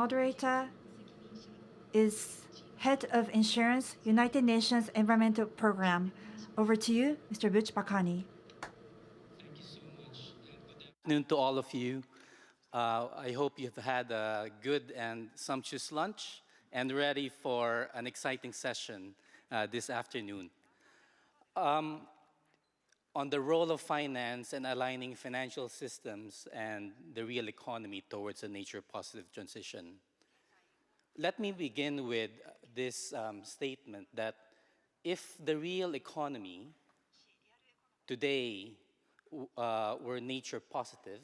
Moderator is Head of Insurance, United Nations Environmental Program. Over to you, Mr. Butch Bacani. Good afternoon to all of you. I hope you've had a good and sumptuous lunch and ready for an exciting session this afternoon. On the role of finance and aligning financial systems and the real economy towards a nature-positive transition. Let me begin with this statement that if the real economy today were nature positive,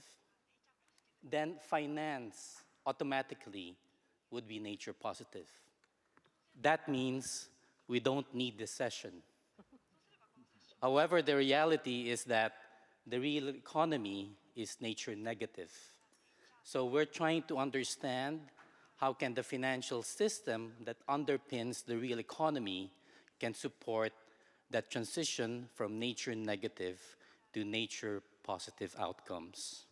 then finance automatically would be nature positive. That means we don't need this session. However, the reality is that the real economy is nature negative. So we're trying to understand how can the financial system that underpins the real economy can support that transition from nature negative to nature positive outcomes.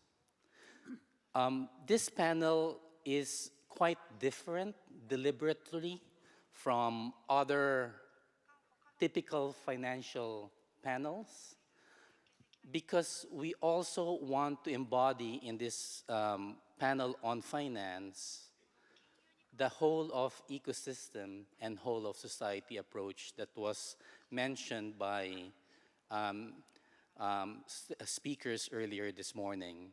This panel is quite different deliberately from other typical financial panels because we also want to embody in this panel on finance the whole of ecosystem and whole of society approach that was mentioned by speakers earlier this morning.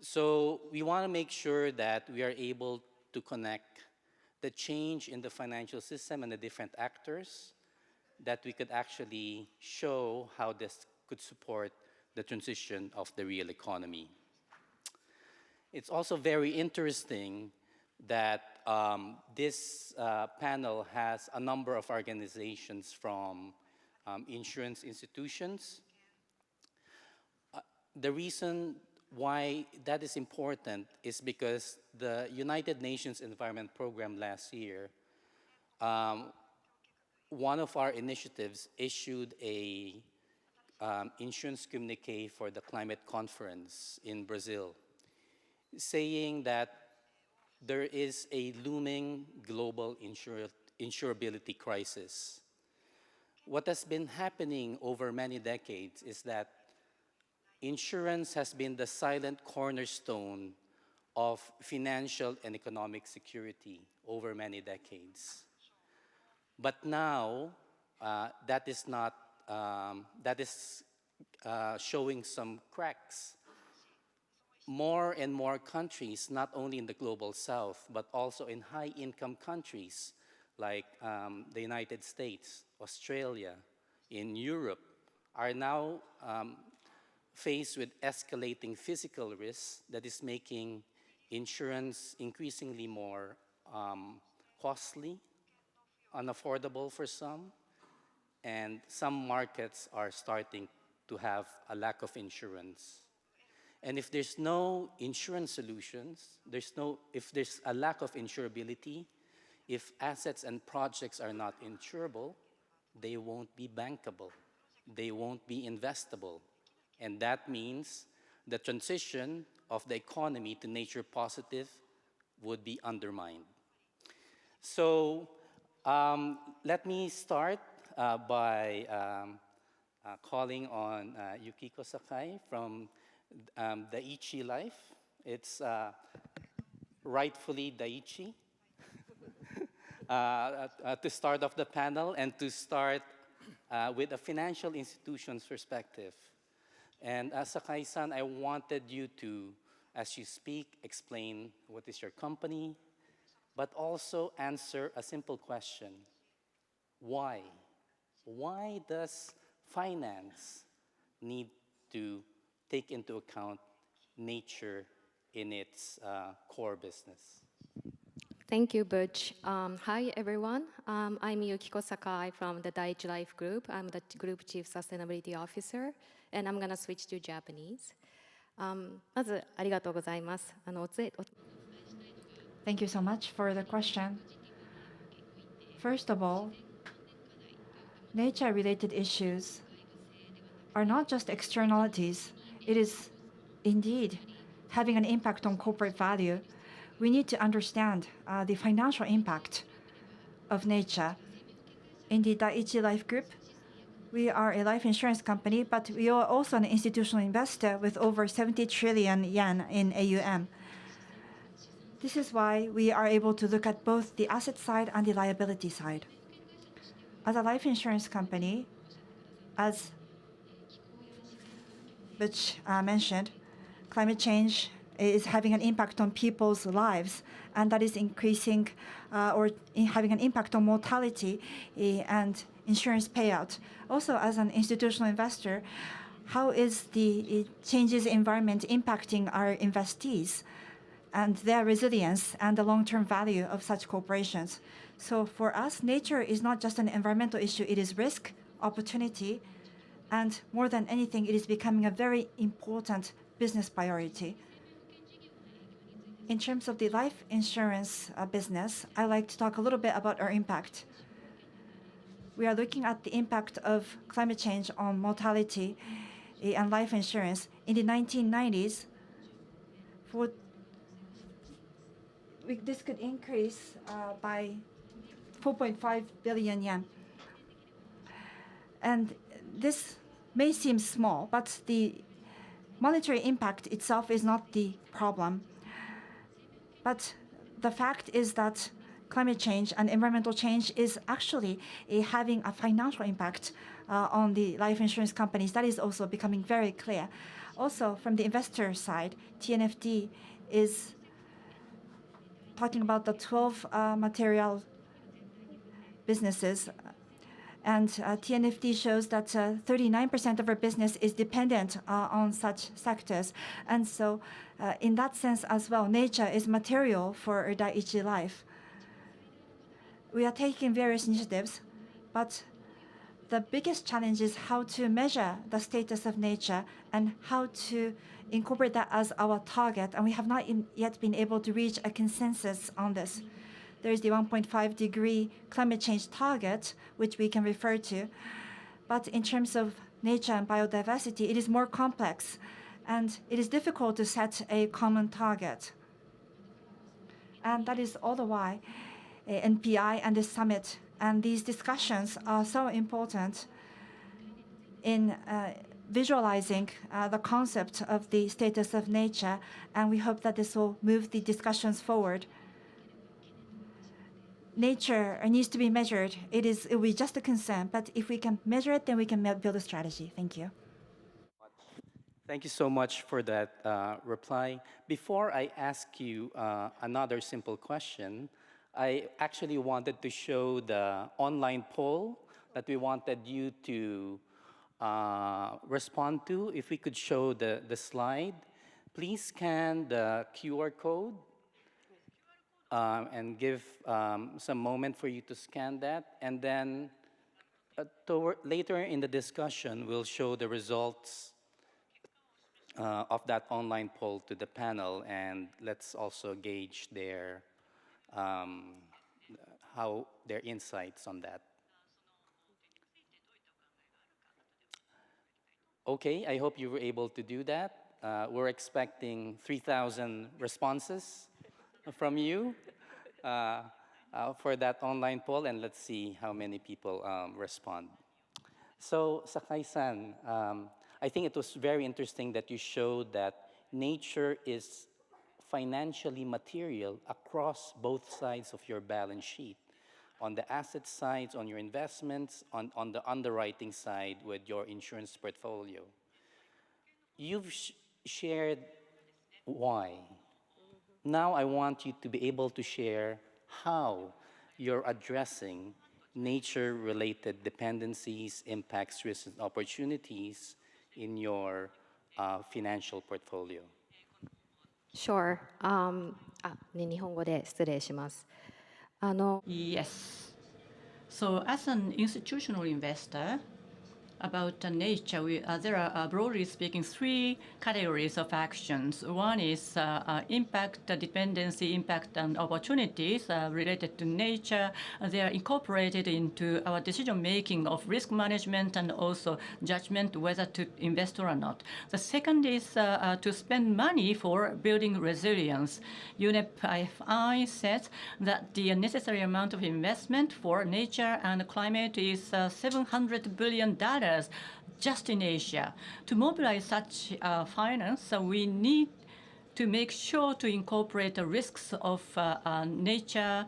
So we want to make sure that we are able to connect the change in the financial system and the different actors, that we could actually show how this could support the transition of the real economy. It's also very interesting that this panel has a number of organizations from insurance institutions. The reason why that is important is because the United Nations Environment Program last year, one of our initiatives issued a insurance communique for the climate conference in Brazil, saying that there is a looming global insurability crisis. What has been happening over many decades is that insurance has been the silent cornerstone of financial and economic security over many decades. But now, that is showing some cracks. More and more countries, not only in the global south, but also in high-income countries like the United States, Australia, in Europe, are now faced with escalating physical risks that is making insurance increasingly more costly, unaffordable for some, and some markets are starting to have a lack of insurance. And if there's no insurance solutions, if there's a lack of insurability, if assets and projects are not insurable, they won't be bankable, they won't be investable. And that means the transition of the economy to nature positive would be undermined. So let me start by calling on Yukiko Sakai from Daiichi Life. It's rightfully Daiichi to start off the panel and to start with a financial institution's perspective. And Sakai-san, I wanted you to, as you speak, explain what is your company, but also answer a simple question. Why? Why does finance need to take into account nature in its core business? Thank you, Butch. Hi, everyone. I'm Yukiko Sakai from the Daiichi Life Group. I'm the Group Chief Sustainability Officer, and I'm going to switch to Japanese. まず、ありがとうございます。Thank you so much for the question. First of all, nature-related issues are not just externalities. It is indeed having an impact on corporate value. we need to understand the financial impact of nature. In the Daiichi Life Group, we are a life insurance company, but we are also an institutional investor with over 70 trillion yen in AUM. This is why we are able to look at both the asset side and the liability side. As a life insurance company, as Butch mentioned, climate change is having an impact on people's lives, and that is increasing or having an impact on mortality and insurance payout. Also, as an institutional investor, how is the changes in environment impacting our investees and their resilience and the long-term value of such corporations? So for us, nature is not just an environmental issue, it is risk, opportunity, and more than anything, it is becoming a very important business priority. In terms of the life insurance business, I'd like to talk a little bit about our impact. We are looking at the impact of climate change on mortality and life insurance. In the 1990s, this could increase by 4.5 billion yen. And this may seem small, but the monetary impact itself is not the problem. But the fact is that climate change and environmental change is actually having a financial impact on the life insurance companies. That is also becoming very clear. Also, from the investor side, TNFD is talking about the 12 material businesses. And TNFD shows that 39% of our business is dependent on such sectors. And so in that sense as well, nature is material for Daiichi Life. We are taking various initiatives, but the biggest challenge is how to measure the status of nature and how to incorporate that as our target. And we have not yet been able to reach a consensus on this. There is the 1.5 degree climate change target, which we can refer to. But in terms of nature and biodiversity, it is more complex, and it is difficult to set a common target. And that is all the why NPI and the summit and these discussions are so important in visualizing the concept of the status of nature, and we hope that this will move the discussions forward. Nature needs to be measured. It will be just a concern, but if we can measure it, then we can build a strategy. Thank you. Thank you so much for that reply. Before I ask you another simple question, I actually wanted to show the online poll that we wanted you to respond to. If we could show the slide, please scan the QR code and give some moment for you to scan that. And then later in the discussion, we'll show the results of that online poll to the panel, and let's also gauge their insights on that. Okay, I hope you were able to do that. We're expecting 3,000 responses from you for that online poll, and let's see how many people respond. So, Sakai-san, I think it was very interesting that you showed that nature is financially material across both sides of your balance sheet. On the asset side, on your investments, on the underwriting side with your insurance portfolio. You've shared why. Now I want you to be able to share how you're addressing nature-related dependencies, impacts, risks, and opportunities in your financial portfolio. Sure. 日本語で失礼します。Yes. So as an institutional investor, about nature, there are, broadly speaking, three categories of actions. One is impact, dependency, impact, and opportunities related to nature. They are incorporated into our decision-making of risk management and also judgment whether to invest or not. The second is to spend money for building resilience. UNEP IFI says that the necessary amount of investment for nature and climate is $700 billion just in Asia. To mobilize such finance, we need to make sure to incorporate the risks of nature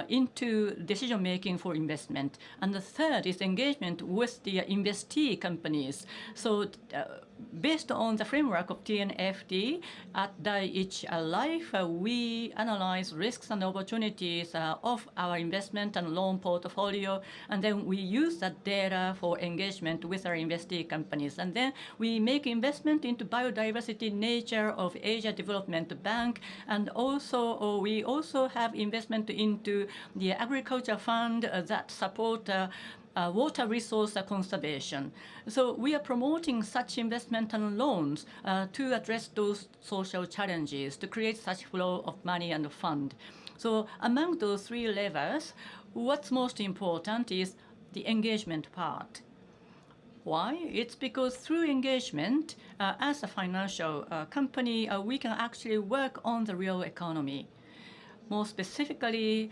into decision-making for investment. And the third is engagement with the investee companies. So based on the framework of TNFD at Daiichi Life, we analyze risks and opportunities of our investment and loan portfolio, and then we use that data for engagement with our investee companies. And then we make investment into biodiversity nature of Asia Development Bank, and also we also have investment into the agriculture fund that support water resource conservation. So we are promoting such investment and loans to address those social challenges, to create such flow of money and fund. So among those three levers, what's most important is the engagement part. Why? It's because through engagement, as a financial company, we can actually work on the real economy. More specifically,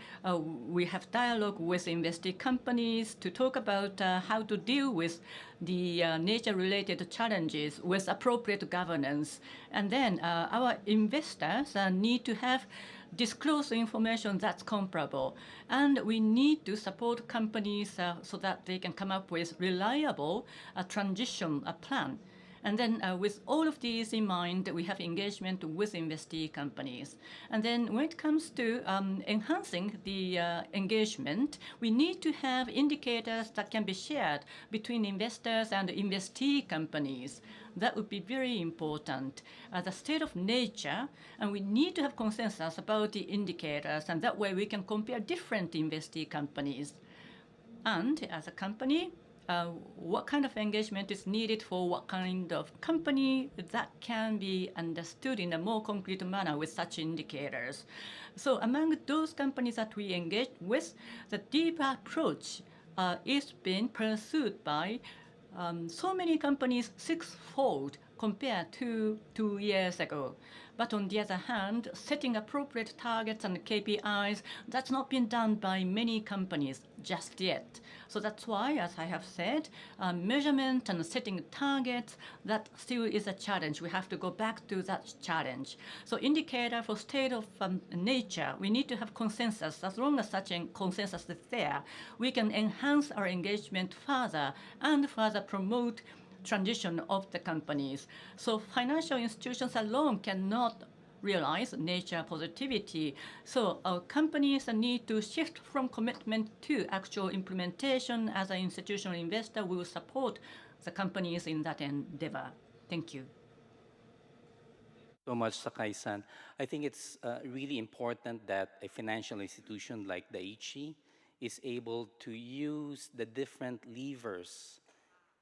we have dialogue with investee companies to talk about how to deal with the nature-related challenges with appropriate governance. And then our investors need to have disclose information that's comparable. And we need to support companies so that they can come up with reliable transition plan. And then with all of these in mind, we have engagement with investee companies. And then when it comes to enhancing the engagement, we need to have indicators that can be shared between investors and investee companies. That would be very important. The state of nature, and we need to have consensus about the indicators, and that way we can compare different investee companies. And as a company, what kind of engagement is needed for what kind of company, that can be understood in a more concrete manner with such indicators. So among those companies that we engage with, the deep approach is being pursued by so many companies sixfold compared to 2 years ago. But on the other hand, setting appropriate targets and KPIs, that's not been done by many companies just yet. So that's why, as I have said, measurement and setting targets, that still is a challenge. We have to go back to that challenge. So indicator for state of nature, we need to have consensus. As long as such a consensus is there, we can enhance our engagement further and further promote transition of the companies. So financial institutions alone cannot realize nature positivity. So our companies need to shift from commitment to actual implementation. As an institutional investor, we will support the companies in that endeavor. Thank you. So much, Sakai-san. I think it's really important that a financial institution like Daiichi is able to use the different levers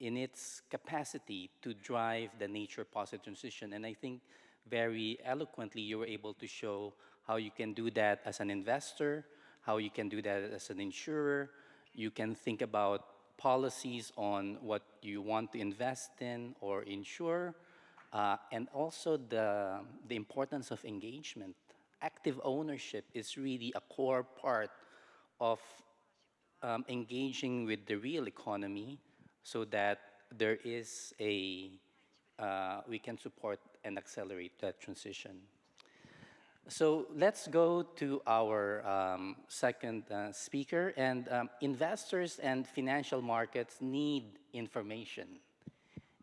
in its capacity to drive the nature positive transition. And I think very eloquently you were able to show how you can do that as an investor, how you can do that as an insurer. You can think about policies on what you want to invest in or insure, and also the importance of engagement. Active ownership is really a core part of engaging with the real economy, so that there is we can support and accelerate that transition. So let's go to our second speaker. And investors and financial markets need information.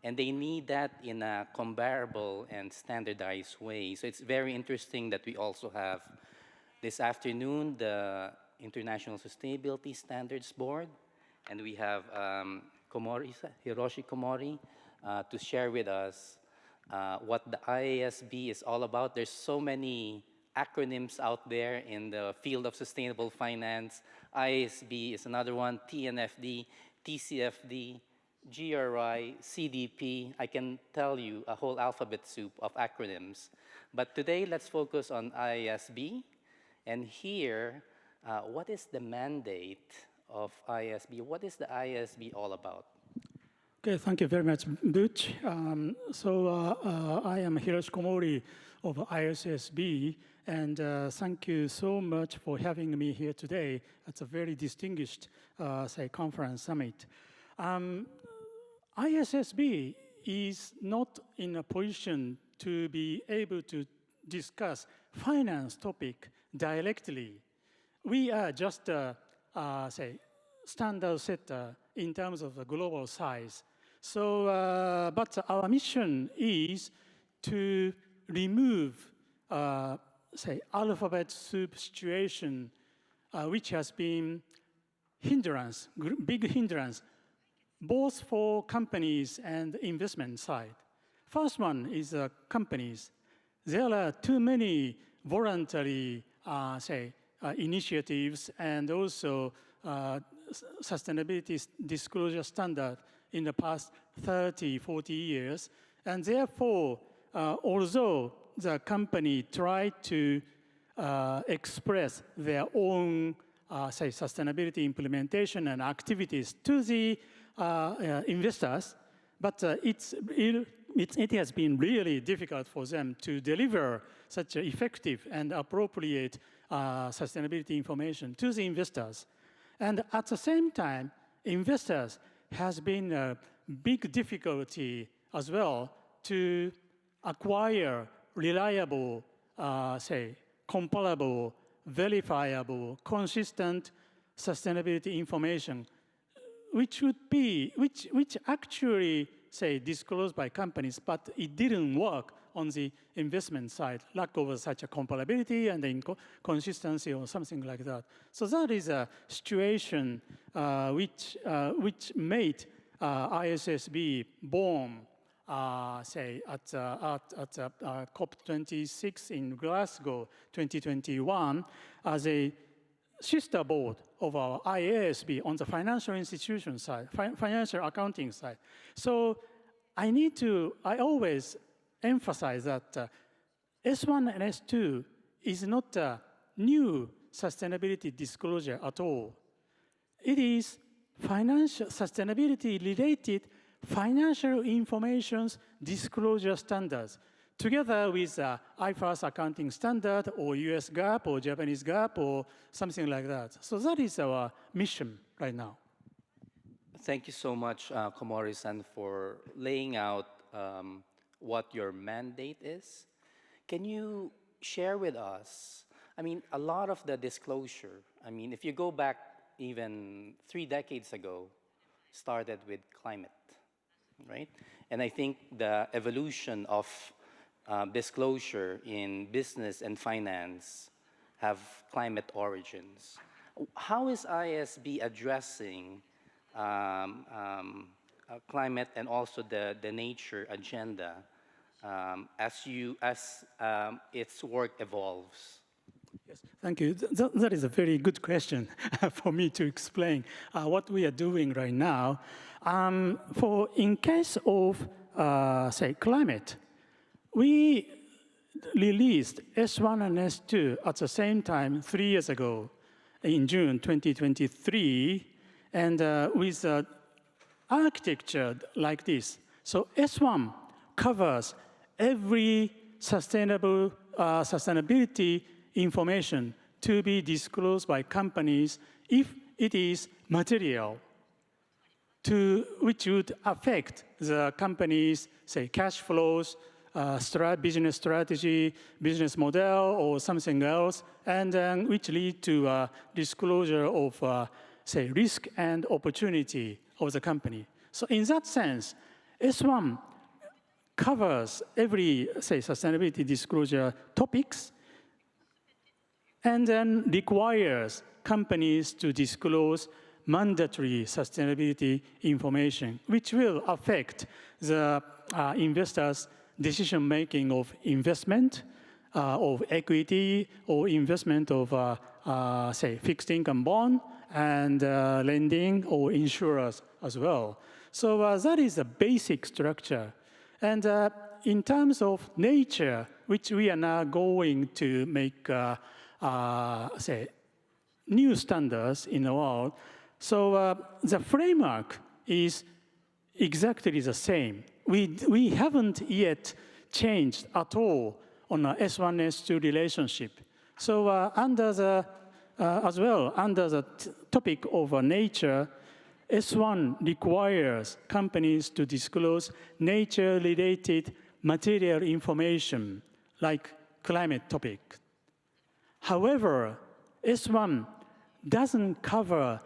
And they need that in a comparable and standardized way. So it's very interesting that we also have this afternoon the International Sustainability Standards Board, and we have Komori, Hiroshi Komori, to share with us what the ISSB is all about. There's so many acronyms out there in the field of sustainable finance. ISSB is another one, TNFD, TCFD, GRI, CDP, I can tell you a whole alphabet soup of acronyms. But today, let's focus on ISSB. And here, what is the mandate of ISSB? What is the ISSB all about? Okay, thank you very much, Butch. I am Hiroshi Komori of ISSB, and thank you so much for having me here today. It's a very distinguished, conference summit. ISSB is not in a position to be able to discuss finance topic directly. We are just standard setter in terms of the global size. So, but our mission is to remove, alphabet soup situation, which has been big hindrance, both for companies and investment side. First one is companies. There are too many voluntary, initiatives and also sustainability disclosure standard in the past 30, 40 years. And therefore, although the company tried to express their own, sustainability implementation and activities to the investors, but it has been really difficult for them to deliver such effective and appropriate sustainability information to the investors. And at the same time, investors has been a big difficulty as well to acquire reliable, comparable, verifiable, consistent sustainability information, which actually disclosed by companies, but it didn't work on the investment side, lack of such a comparability and consistency or something like that. So that is a situation which made ISSB born, at COP26 in Glasgow 2021 as a sister board of our IASB on the financial institution side, financial accounting side. So I always emphasize that S1 and S2 is not a new sustainability disclosure at all. It is financial sustainability-related financial information disclosure standards, together with IFRS accounting standard or US GAAP or Japanese GAAP or something like that. So that is our mission right now. Thank you so much, Komori-san, for laying out what your mandate is. Can you share with us, a lot of the disclosure, if you go back even 3 decades ago, started with climate, right? And I think the evolution of disclosure in business and finance have climate origins. How is ISB addressing climate and also the nature agenda as its work evolves? Yes, thank you. That is a very good question for me to explain what we are doing right now. In case of, climate, we released S1 and S2 at the same time 3 years ago in June 2023, and with architecture like this. So S1 covers every sustainability information to be disclosed by companies if it is material, which would affect the company's, cash flows, business strategy, business model, or something else, and then which lead to disclosure of, risk and opportunity of the company. So in that sense, S1 covers every, sustainability disclosure topics, and then requires companies to disclose mandatory sustainability information, which will affect the investors' decision-making of investment, of equity, or investment of, fixed income bond, and lending or insurers as well. So that is a basic structure. And in terms of nature, which we are now going to make, say, new standards in the world, so the framework is exactly the same. We haven't yet changed at all on a S1, S2 relationship. So under the, as well, under the topic of nature, S1 requires companies to disclose nature-related material information, like climate topic. However, S1 doesn't cover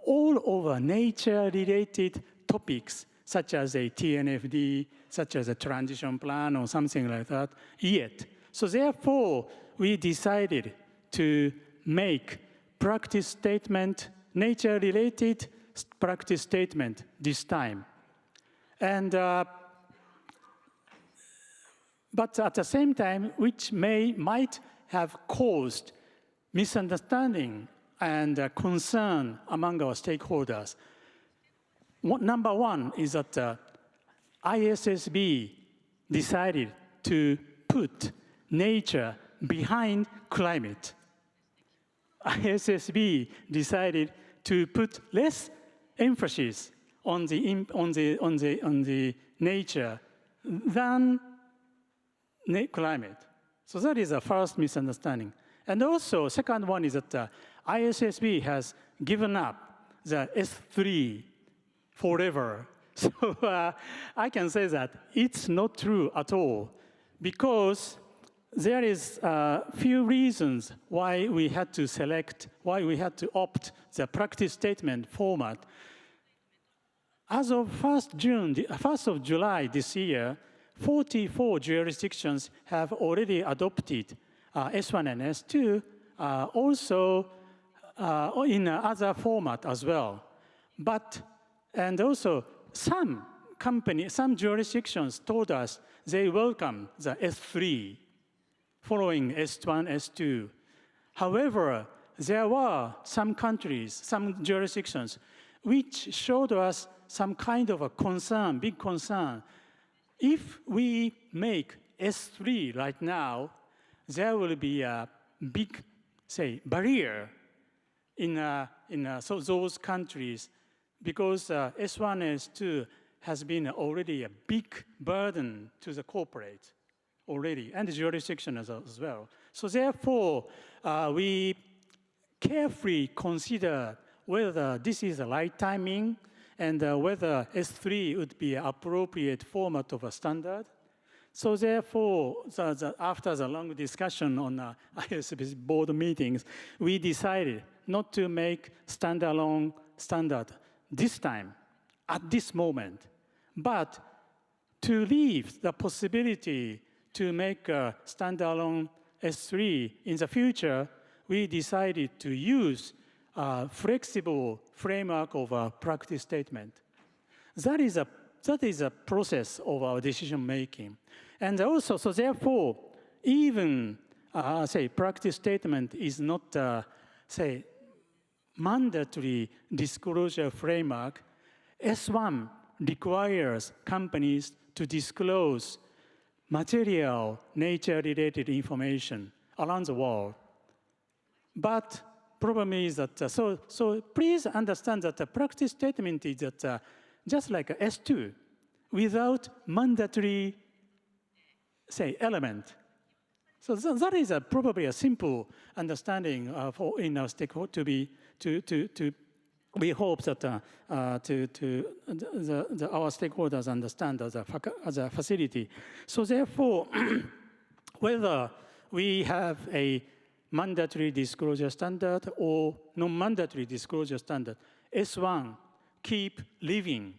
all over nature-related topics, such as a TNFD, such as a transition plan or something like that, yet. So therefore, we decided to make practice statement, nature-related practice statement this time. And, but at the same time, which might have caused misunderstanding and concern among our stakeholders. Number one is that ISSB decided to put nature behind climate. ISSB decided to put less emphasis on the nature than climate. So that is the first misunderstanding. And also, second one is that ISSB has given up the S3 forever. So I can say that it's not true at all, because there is a few reasons why we had to select, why we had to opt the practice statement format. As of 1st of July this year, 44 jurisdictions have already adopted S1 and S2, also in other format as well. And also some jurisdictions told us they welcome the S3 following S1, S2. However, there were some countries, some jurisdictions, which showed us some kind of a concern, big concern. If we make S3 right now, there will be a big, say, barrier in those countries, because S1 and S2 has been already a big burden to the corporate already, and the jurisdiction as well. So therefore, we carefully consider whether this is the right timing and whether S3 would be an appropriate format of a standard. So therefore, after the long discussion on ISSB board meetings, we decided not to make standalone standard this time, at this moment, but to leave the possibility to make a standalone S3 in the future. We decided to use a flexible framework of a practice statement. That is a process of our decision making. And also, so therefore, even, say, practice statement is not, say, mandatory disclosure framework. S1 requires companies to disclose material, nature-related information around the world. But problem is that, so please understand that the practice statement is that just like a S2, without mandatory, say, element. So that is probably a simple understanding in our stakeholder we hope that our stakeholders understand as a facility. So therefore, whether we have a mandatory disclosure standard or non-mandatory disclosure standard, S1 keep living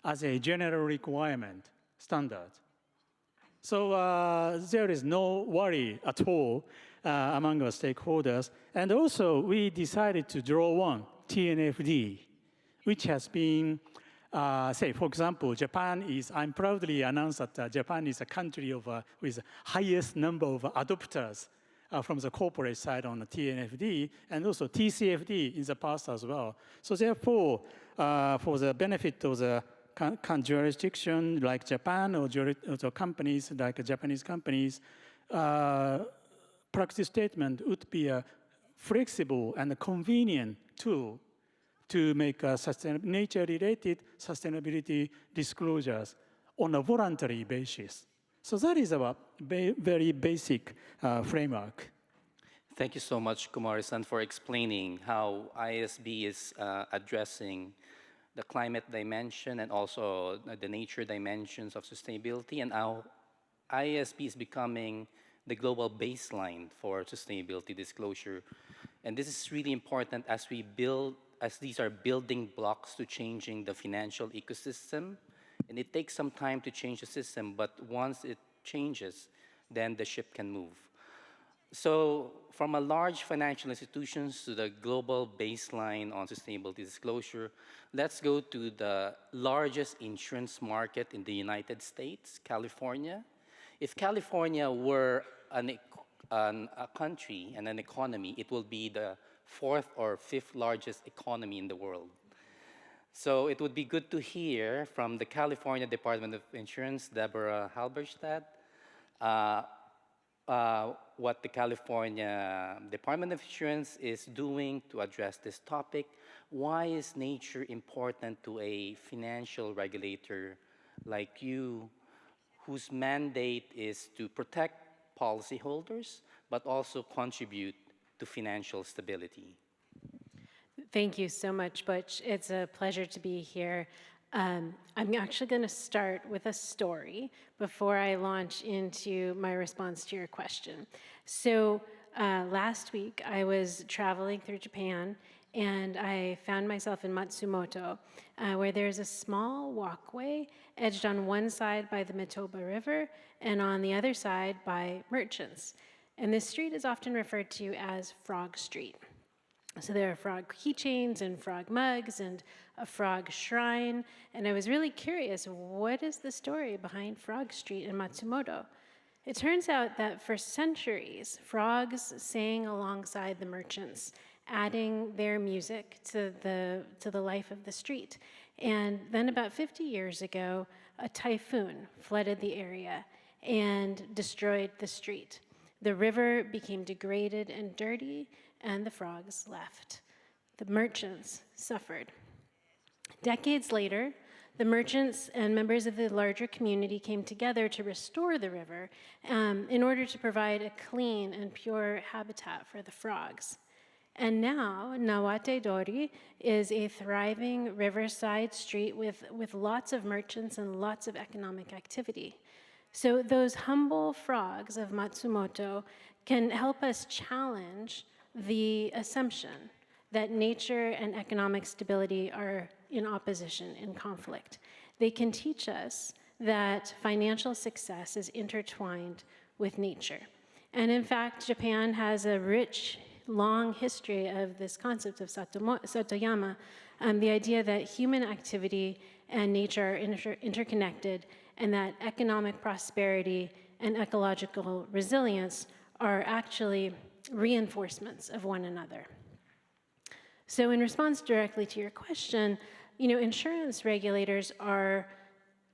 as a general requirement standard. So there is no worry at all among our stakeholders. And also, we decided to draw one, TNFD, which has been, say, for example, I'm proudly announced that Japan is a country with the highest number of adopters from the corporate side on the TNFD, and also TCFD in the past as well. So therefore, for the benefit of the jurisdiction like Japan or companies like Japanese companies, practice statement would be a flexible and convenient tool to make nature-related sustainability disclosures on a voluntary basis. So that is a very basic framework. Thank you so much, Komori-san, for explaining how ISB is addressing the climate dimension and also the nature dimensions of sustainability, and how ISB is becoming the global baseline for sustainability disclosure. And this is really important as these are building blocks to changing the financial ecosystem. And it takes some time to change the system, but once it changes, then the ship can move. So from a large financial institutions to the global baseline on sustainability disclosure, let's go to the largest insurance market in the United States, California. If California were a country and an economy, it will be the 4th or 5th largest economy in the world. So it would be good to hear from the California Department of Insurance, Deborah Halberstadt, what the California Department of Insurance is doing to address this topic. Why is nature important to a financial regulator like you, whose mandate is to protect policyholders, but also contribute to financial stability? Thank you so much, Butch. It's a pleasure to be here. I'm actually going to start with a story before I launch into my response to your question. So last week, I was traveling through Japan, and I found myself in Matsumoto, where there's a small walkway edged on one side by the Metoba River and on the other side by merchants. And this street is often referred to as Frog Street. So there are frog keychains and frog mugs and a frog shrine. And I was really curious, what is the story behind Frog Street in Matsumoto? It turns out that for centuries, frogs sang alongside the merchants, adding their music to the life of the street. And then about 50 years ago, a typhoon flooded the area and destroyed the street. The river became degraded and dirty, and the frogs left. The merchants suffered. Decades later, the merchants and members of the larger community came together to restore the river in order to provide a clean and pure habitat for the frogs. And now, Nawate Dori is a thriving riverside street with lots of merchants and lots of economic activity. So those humble frogs of Matsumoto can help us challenge the assumption that nature and economic stability are in opposition, in conflict. They can teach us that financial success is intertwined with nature. And in fact, Japan has a rich, long history of this concept of Satoyama, the idea that human activity and nature are interconnected, and that economic prosperity and ecological resilience are actually reinforcements of one another. So in response directly to your question, insurance regulators are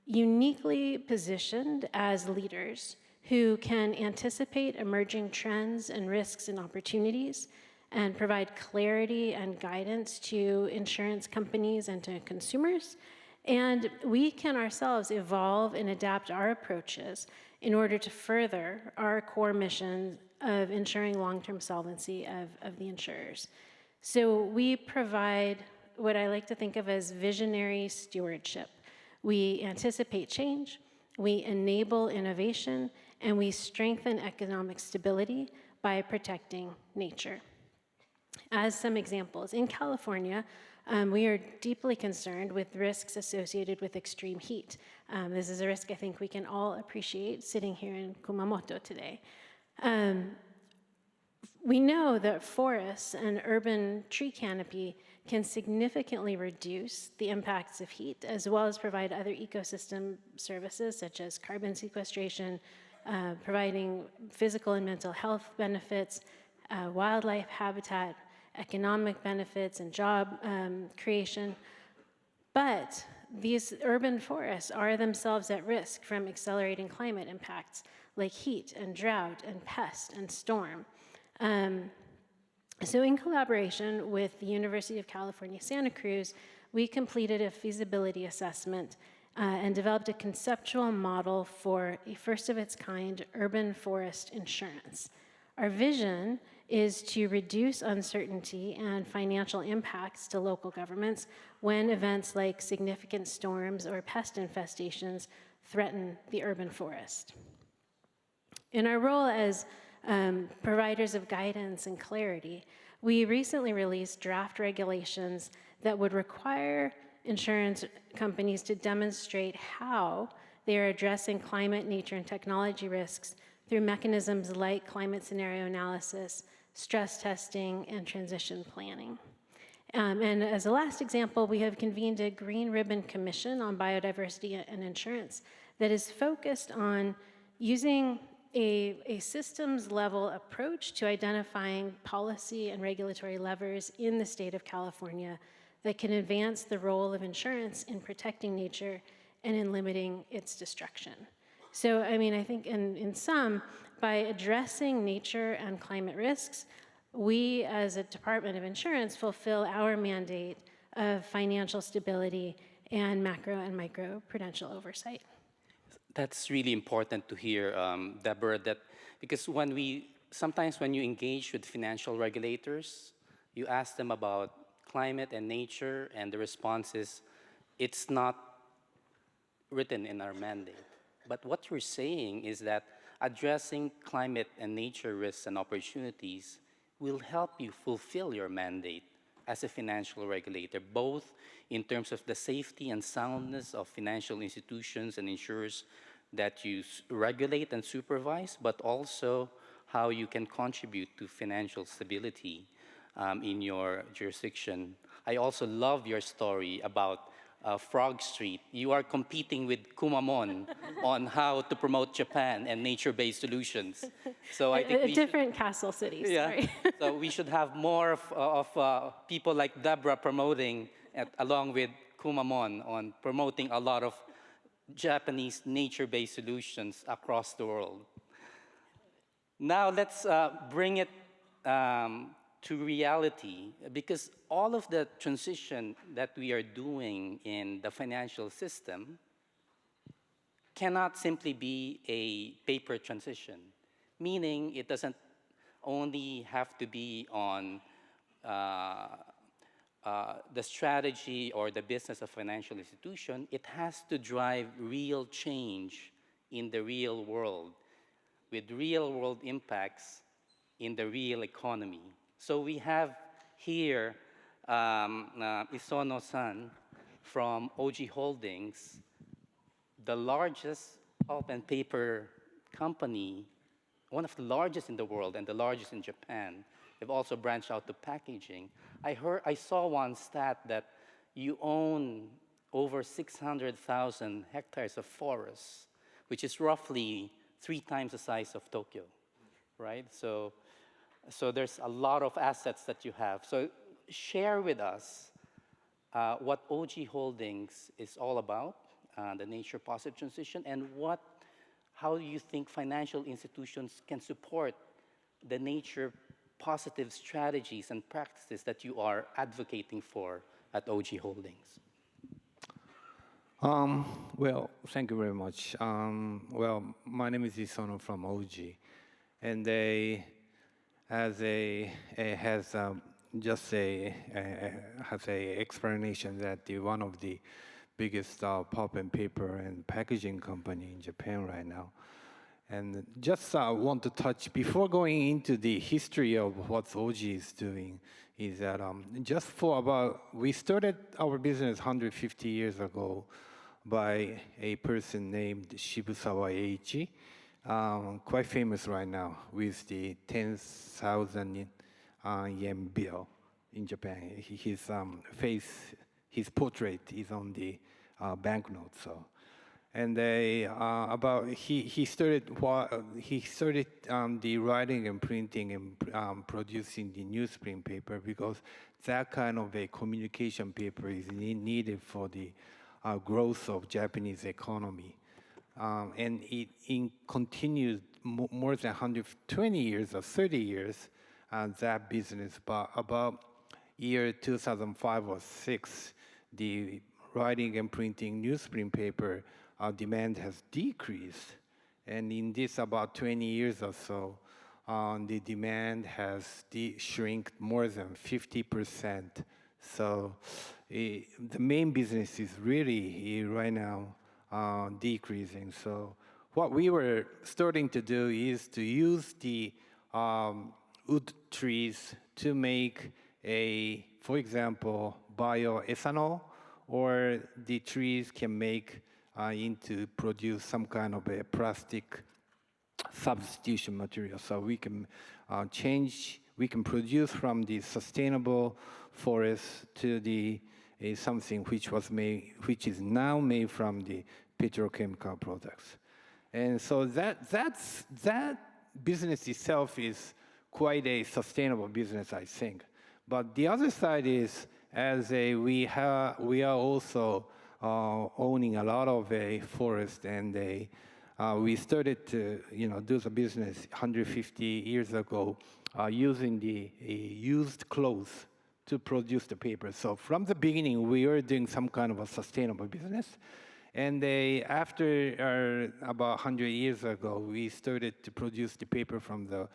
uniquely positioned as leaders who can anticipate emerging trends and risks and opportunities and provide clarity and guidance to insurance companies and to consumers. And we can ourselves evolve and adapt our approaches in order to further our core mission of ensuring long-term solvency of the insurers. So we provide what I like to think of as visionary stewardship. We anticipate change, we enable innovation, and we strengthen economic stability by protecting nature. As some examples, in California, we are deeply concerned with risks associated with extreme heat. This is a risk I think we can all appreciate sitting here in Kumamoto today. We know that forests and urban tree canopy can significantly reduce the impacts of heat, as well as provide other ecosystem services such as carbon sequestration, providing physical and mental health benefits, wildlife habitat, economic benefits, and job creation. But these urban forests are themselves at risk from accelerating climate impacts like heat and drought and pest and storm. So in collaboration with the University of California, Santa Cruz, we completed a feasibility assessment and developed a conceptual model for a first-of-its-kind urban forest insurance. Our vision is to reduce uncertainty and financial impacts to local governments when events like significant storms or pest infestations threaten the urban forest. In our role as providers of guidance and clarity, we recently released draft regulations that would require insurance companies to demonstrate how they are addressing climate, nature, and technology risks through mechanisms like climate scenario analysis, stress testing, and transition planning. And as a last example, we have convened a Green Ribbon Commission on Biodiversity and Insurance that is focused on using a systems-level approach to identifying policy and regulatory levers in the state of California that can advance the role of insurance in protecting nature and in limiting its destruction. So, I mean, I think in sum, by addressing nature and climate risks, we as a Department of Insurance fulfill our mandate of financial stability and macro and micro prudential oversight. That's really important to hear, Deborah, that because sometimes when you engage with financial regulators, you ask them about climate and nature, and the response is, it's not written in our mandate. But what you're saying is that addressing climate and nature risks and opportunities will help you fulfill your mandate as a financial regulator, both in terms of the safety and soundness of financial institutions and insurers that you regulate and supervise, but also how you can contribute to financial stability in your jurisdiction. I also love your story about Frog Street. You are competing with Kumamon on how to promote Japan and nature-based solutions. So I think different castle cities. Yeah. Sorry. So we should have more of people like Deborah promoting, along with Kumamon, on promoting a lot of Japanese nature-based solutions across the world. Now let's bring it to reality, because all of the transition that we are doing in the financial system cannot simply be a paper transition, meaning it doesn't only have to be on the strategy or the business of financial institution. It has to drive real change in the real world, with real world impacts in the real economy. So we have here Isono-san from OG Holdings, the largest pulp and paper company, one of the largest in the world and the largest in Japan. They've also branched out to packaging. I saw one stat that you own over 600,000 hectares of forests, which is roughly 3 times the size of Tokyo, right? So there's a lot of assets that you have. So share with us what OG Holdings is all about, the nature positive transition, and how do you think financial institutions can support the nature positive strategies and practices that you are advocating for at OG Holdings? Well, thank you very much. Well, my name is Isono from OG, and has a explanation that one of the biggest pulp and paper and packaging company in Japan right now. And just want to touch, before going into the history of what OG is doing, is that we started our business 150 years ago by a person named Shibusawa Eiichi, quite famous right now with the 10,000 yen bill in Japan. His portrait is on the banknote. So, and he started the writing and printing and producing the newsprint paper, because that kind of a communication paper is needed for the growth of Japanese economy. And it continued more than 120 years or 30 years, that business. But about year 2005 or 6, the writing and printing newsprint paper demand has decreased. And in this about 20 years or so, the demand has shrunk more than 50%. So the main business is really right now decreasing. So what we were starting to do is to use the wood trees to make for example, bioethanol, or the trees can make into produce some kind of a plastic substitution material. So we can we can produce from the sustainable forest to the something which is now made from the petrochemical products. And so that business itself is quite a sustainable business, I think. But the other side is, we are also owning a lot of a forest, and we started to do the business 150 years ago using the used clothes to produce the paper. So from the beginning, we were doing some kind of a sustainable business. And after about 100 years ago, we started to produce the paper from the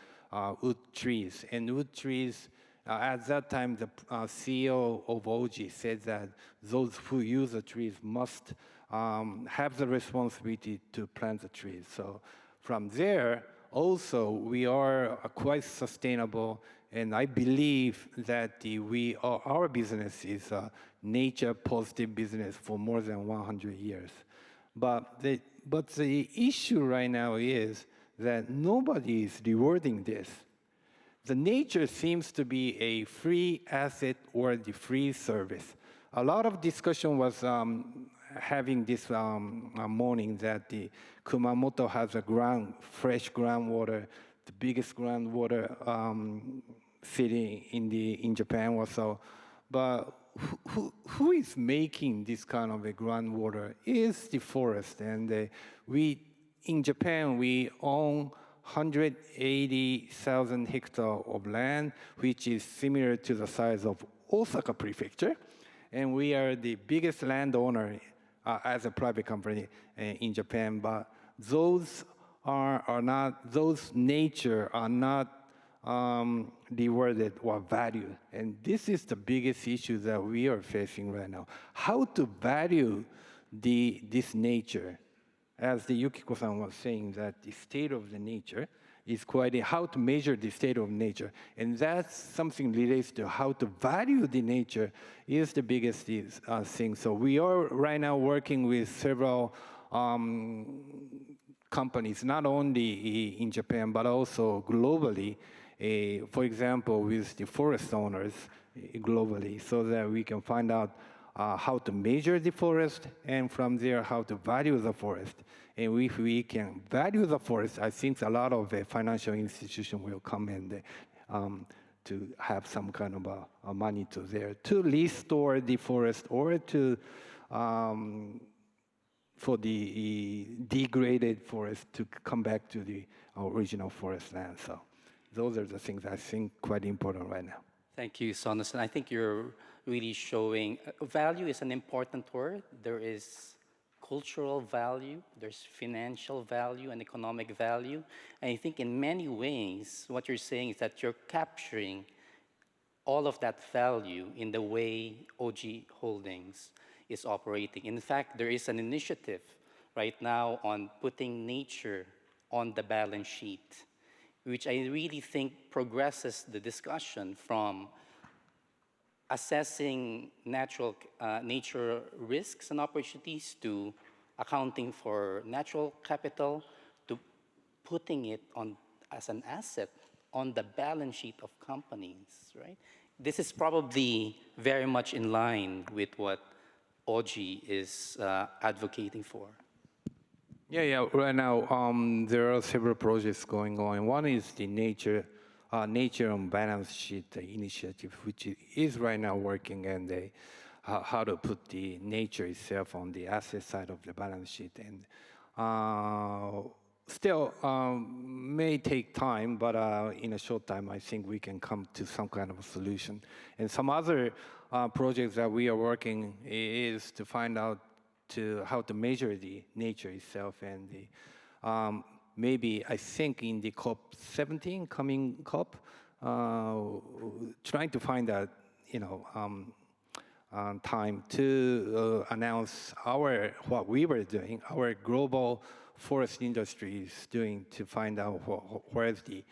wood trees. And wood trees, at that time, the CEO of OG said that those who use the trees must have the responsibility to plant the trees. So from there, also, we are quite sustainable, and I believe that our business is a nature-positive business for more than 100 years. But the issue right now is that nobody is rewarding this. The nature seems to be a free asset or the free service. A lot of discussion was having this morning that the Kumamoto has a fresh groundwater, the biggest groundwater city in Japan also. But who is making this kind of a groundwater is the forest. And in Japan, we own 180,000 hectares of land, which is similar to the size of Osaka Prefecture. And we are the biggest landowner as a private company in Japan. But those nature are not rewarded or valued. And this is the biggest issue that we are facing right now. How to value this nature? As the Yukiko-san was saying, that the state of the nature is how to measure the state of nature. And that's something relates to how to value the nature is the biggest thing. So we are right now working with several companies, not only in Japan, but also globally, for example, with the forest owners globally, so that we can find out how to measure the forest, and from there, how to value the forest. And if we can value the forest, I think a lot of financial institutions will come in to have some kind of money to restore the forest, or for the degraded forest to come back to the original forest land. So those are the things I think quite important right now. Thank you, Sono-san. I think you're really showing value is an important word. There is cultural value, there's financial value and economic value. And I think in many ways, what you're saying is that you're capturing all of that value in the way OG Holdings is operating. In fact, there is an initiative right now on putting nature on the balance sheet, which I really think progresses the discussion from assessing nature risks and opportunities to accounting for natural capital to putting it as an asset on the balance sheet of companies, right? This is probably very much in line with what OG is advocating for. Yeah. Right now, there are several projects going on. One is the nature on balance sheet initiative, which is right now working, and how to put the nature itself on the asset side of the balance sheet. And still may take time, but in a short time, I think we can come to some kind of a solution. And some other projects that we are working is to find out how to measure the nature itself, and the maybe I think in the COP17 coming COP, trying to find that time to announce what we were doing, our global forest industry is doing to find out where's the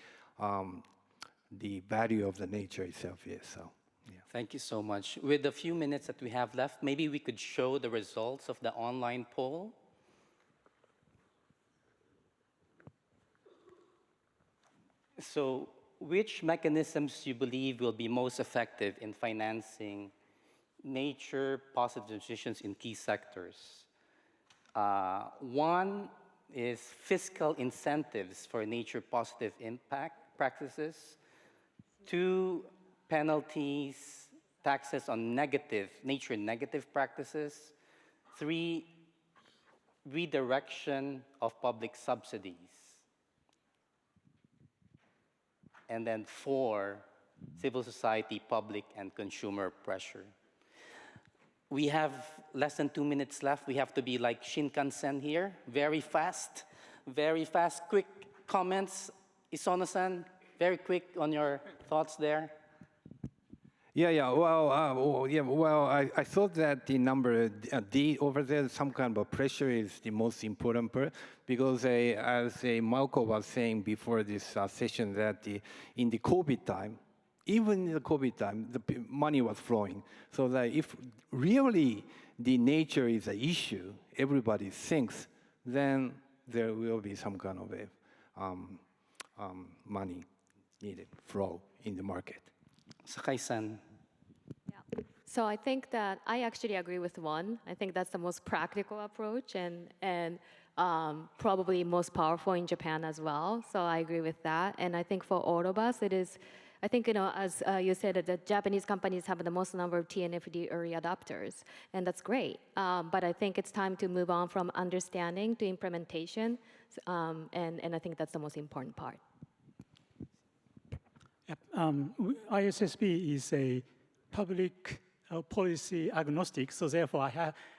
value of the nature itself is. So, yeah. Thank you so much. With the few minutes that we have left, maybe we could show the results of the online poll. So, which mechanisms do you believe will be most effective in financing nature-positive transitions in key sectors? One is fiscal incentives for nature-positive impact practices. 2, penalties, taxes on nature-negative practices. 3, redirection of public subsidies. And then 4, civil society, public, and consumer pressure. We have less than 2 minutes left. We have to be like Shinkansen here, very fast, quick comments. Isono-san, very quick on your thoughts there. Well, I thought that the number D over there, some kind of pressure is the most important part, because as Malco was saying before this session, that in the COVID time, even in the COVID time, the money was flowing. So that if really the nature is an issue, everybody thinks, then there will be some kind of a money needed flow in the market. Sakai-san. Yeah. So I think that I actually agree with one. I think that's the most practical approach and probably most powerful in Japan as well. So I agree with that. And I think for all of us, it is, I think, as you said, that the Japanese companies have the most number of TNFD early adopters, and that's great. But I think it's time to move on from understanding to implementation, and I think that's the most important part. ISSB is a public policy agnostic, so therefore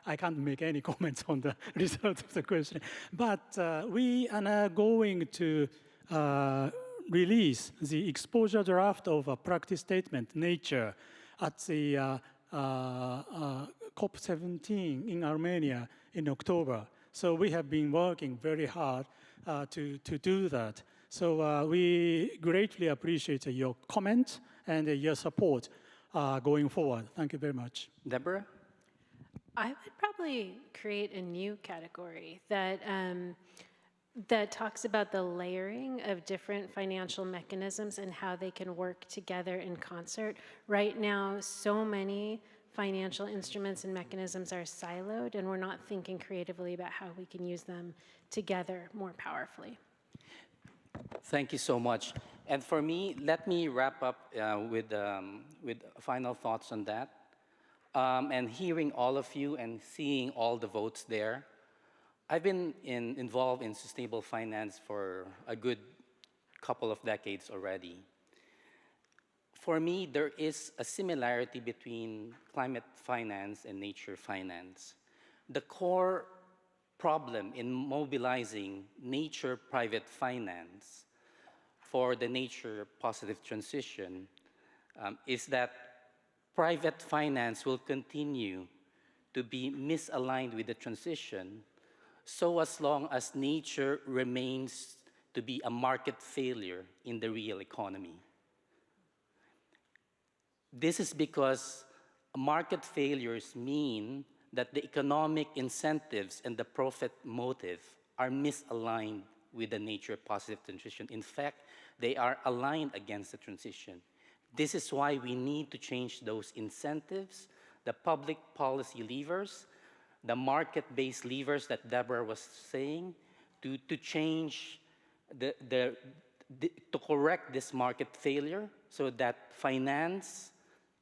I can't make any comments on the result of the question. But we are now going to release the exposure draft of a practice statement, nature, at the COP17 in Armenia in October. So we have been working very hard to do that. So we greatly appreciate your comment and your support going forward. Thank you very much. Deborah? I would probably create a new category that talks about the layering of different financial mechanisms and how they can work together in concert. Right now, so many financial instruments and mechanisms are siloed, and we're not thinking creatively about how we can use them together more powerfully. Thank you so much. And for me, let me wrap up with final thoughts on that. And hearing all of you and seeing all the votes there, I've been involved in sustainable finance for a good couple of decades already. For me, there is a similarity between climate finance and nature finance. The core problem in mobilizing nature private finance for the nature positive transition is that private finance will continue to be misaligned with the transition, so as long as nature remains to be a market failure in the real economy. This is because market failures mean that the economic incentives and the profit motive are misaligned with the nature positive transition. In fact, they are aligned against the transition. This is why we need to change those incentives, the public policy levers, the market-based levers that Deborah was saying, to change, to correct this market failure so that finance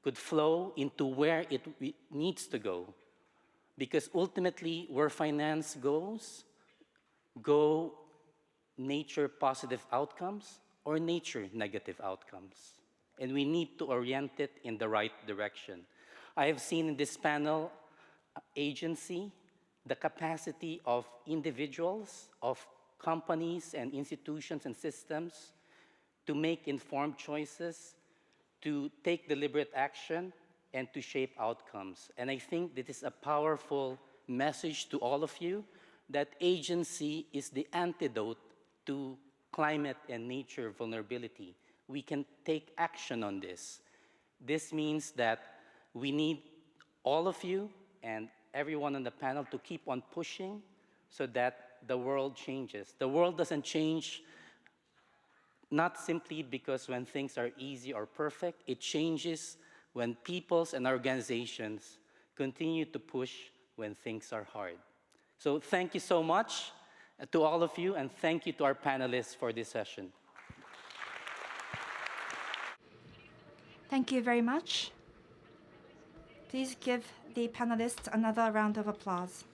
could flow into where it needs to go. Because ultimately, where finance goes, go nature positive outcomes or nature negative outcomes. And we need to orient it in the right direction. I have seen in this panel agency, the capacity of individuals, of companies and institutions and systems to make informed choices, to take deliberate action, and to shape outcomes. And I think this is a powerful message to all of you that agency is the antidote to climate and nature vulnerability. We can take action on this. This means that we need all of you and everyone on the panel to keep on pushing so that the world changes. The world doesn't change not simply because when things are easy or perfect, it changes when peoples and organizations continue to push when things are hard. So thank you so much to all of you, and thank you to our panelists for this session. Thank you very much. Please give the panelists another round of applause.